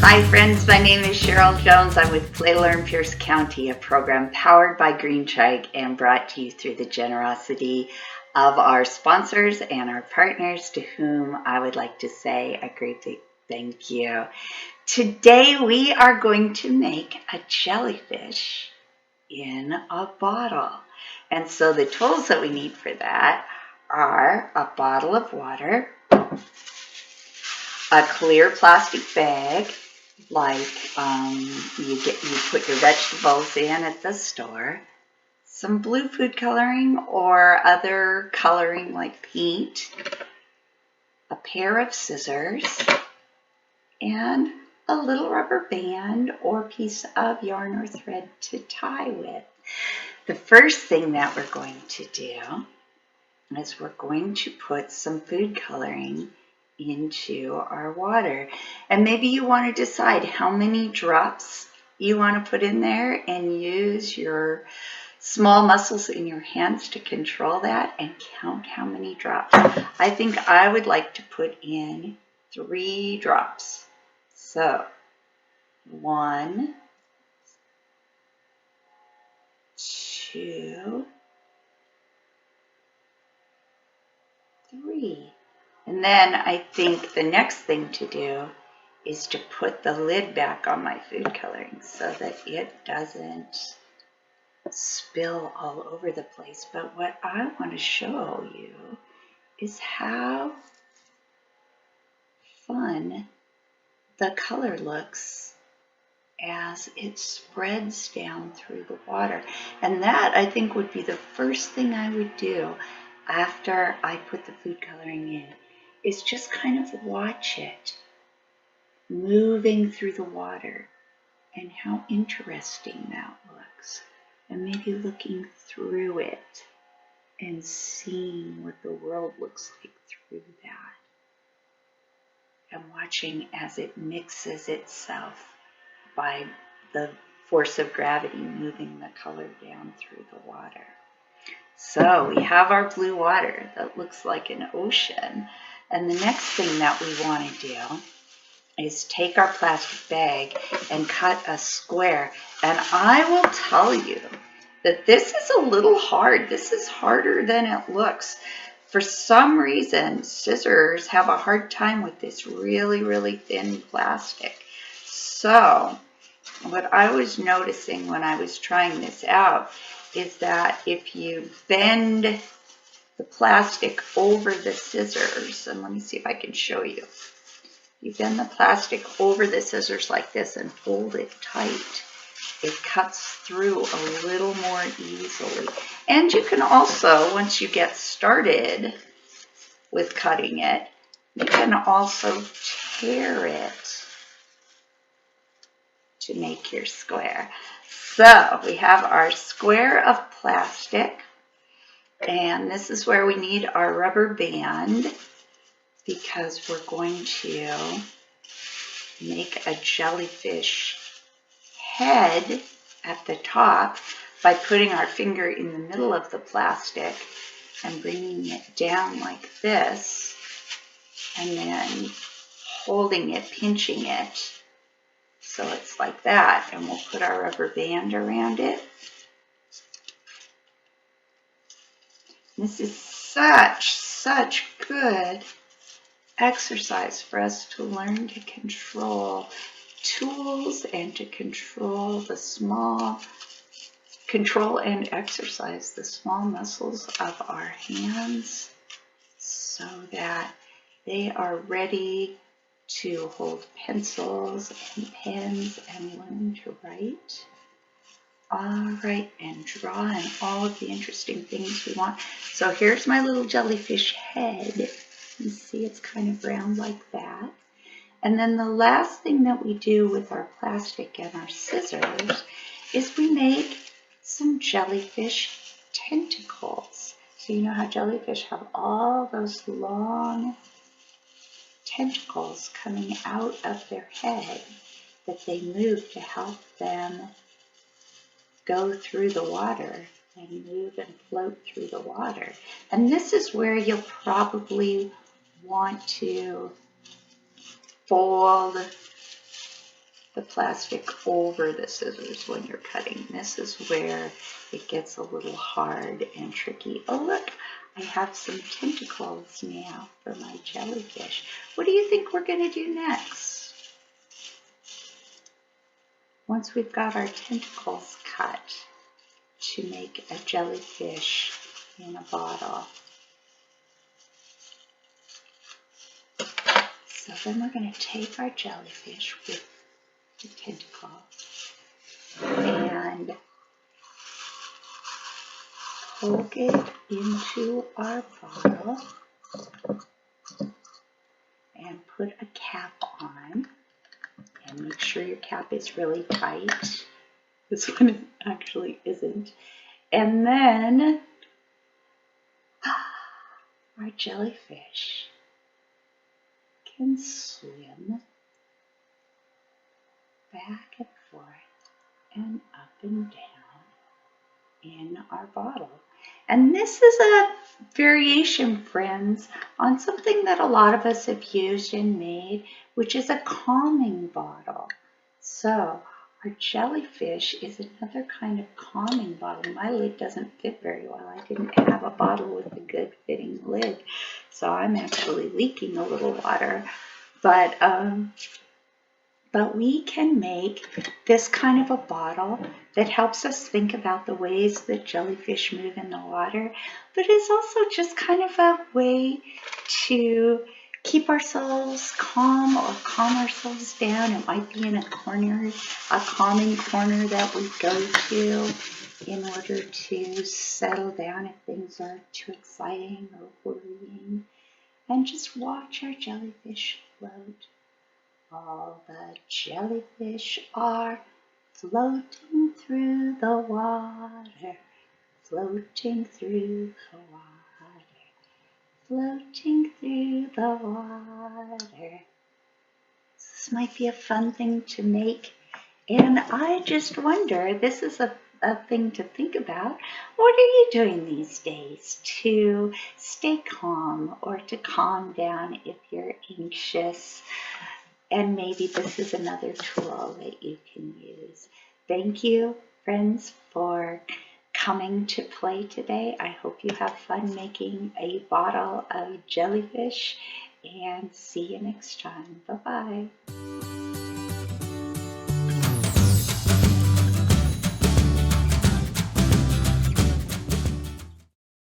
Hi friends, my name is Cheryl Jones. I'm with Play Learn Pierce County, a program powered by Green Chike and brought to you through the generosity of our sponsors and our partners, to whom I would like to say a great big thank you. Today we are going to make a jellyfish in a bottle. And so the tools that we need for that are a bottle of water, a clear plastic bag, like you put your vegetables in at the store, some blue food coloring or other coloring like paint, a pair of scissors, and a little rubber band or piece of yarn or thread to tie with. The first thing that we're going to do is we're going to put some food coloring into our water. And maybe you want to decide how many drops you want to put in there and use your small muscles in your hands to control that and count how many drops. I think I would like to put in 3 drops. So 1, 2, 3. And then I think the next thing to do is to put the lid back on my food coloring so that it doesn't spill all over the place. But what I want to show you is how fun the color looks as it spreads down through the water. And that, I think, would be the first thing I would do after I put the food coloring in, is just kind of watch it moving through the water and how interesting that looks. And maybe looking through it and seeing what the world looks like through that. And watching as it mixes itself by the force of gravity moving the color down through the water. So we have our blue water that looks like an ocean. And the next thing that we want to do is take our plastic bag and cut a square. And I will tell you that this is a little hard. This is harder than it looks. For some reason, scissors have a hard time with this really, really thin plastic. So what I was noticing when I was trying this out is that if you bend the plastic over the scissors, and let me see if I can show you. You bend the plastic over the scissors like this and hold it tight. It cuts through a little more easily. And you can also, once you get started with cutting it, you can also tear it to make your square. So we have our square of plastic, and this is where we need our rubber band, because we're going to make a jellyfish head at the top by putting our finger in the middle of the plastic and bringing it down like this, and then holding it, pinching it, so it's like that. And we'll put our rubber band around it. This is such good exercise for us to learn to control tools and to control and exercise the small muscles of our hands so that they are ready to hold pencils and pens and learn to write. All right, and draw and all of the interesting things we want. So here's my little jellyfish head. You see it's kind of round like that. And then the last thing that we do with our plastic and our scissors is we make some jellyfish tentacles. So you know how jellyfish have all those long tentacles coming out of their head that they move to help them go through the water and move and float through the water. And this is where you'll probably want to fold the plastic over the scissors when you're cutting. This is where it gets a little hard and tricky. Oh look, I have some tentacles now for my jellyfish. What do you think we're going to do next? Once we've got our tentacles cut to make a jellyfish in a bottle. So then we're going to take our jellyfish with the tentacle and poke it into our bottle and put a cap on, and make sure your cap is really tight. This one actually isn't. And then our jellyfish can swim back and forth and up and down in our bottle. And this is a variation, friends, on something that a lot of us have used and made, which is a calming bottle. So our jellyfish is another kind of calming bottle. My lid doesn't fit very well. I didn't have a bottle with a good fitting lid, so I'm actually leaking a little water. But we can make this kind of a bottle that helps us think about the ways that jellyfish move in the water, but it's also just kind of a way to keep ourselves calm or calm ourselves down. It might be in a corner, a calming corner that we go to in order to settle down if things are too exciting or worrying, and just watch our jellyfish float. All the jellyfish are floating through the water, floating through the water, floating through the water. This might be a fun thing to make, and I just wonder, this is a thing to think about. What are you doing these days to stay calm or to calm down if you're anxious? And maybe this is another tool that you can use. Thank you, friends, for coming to play today. I hope you have fun making a bottle of jellyfish, and see you next time. Bye-bye.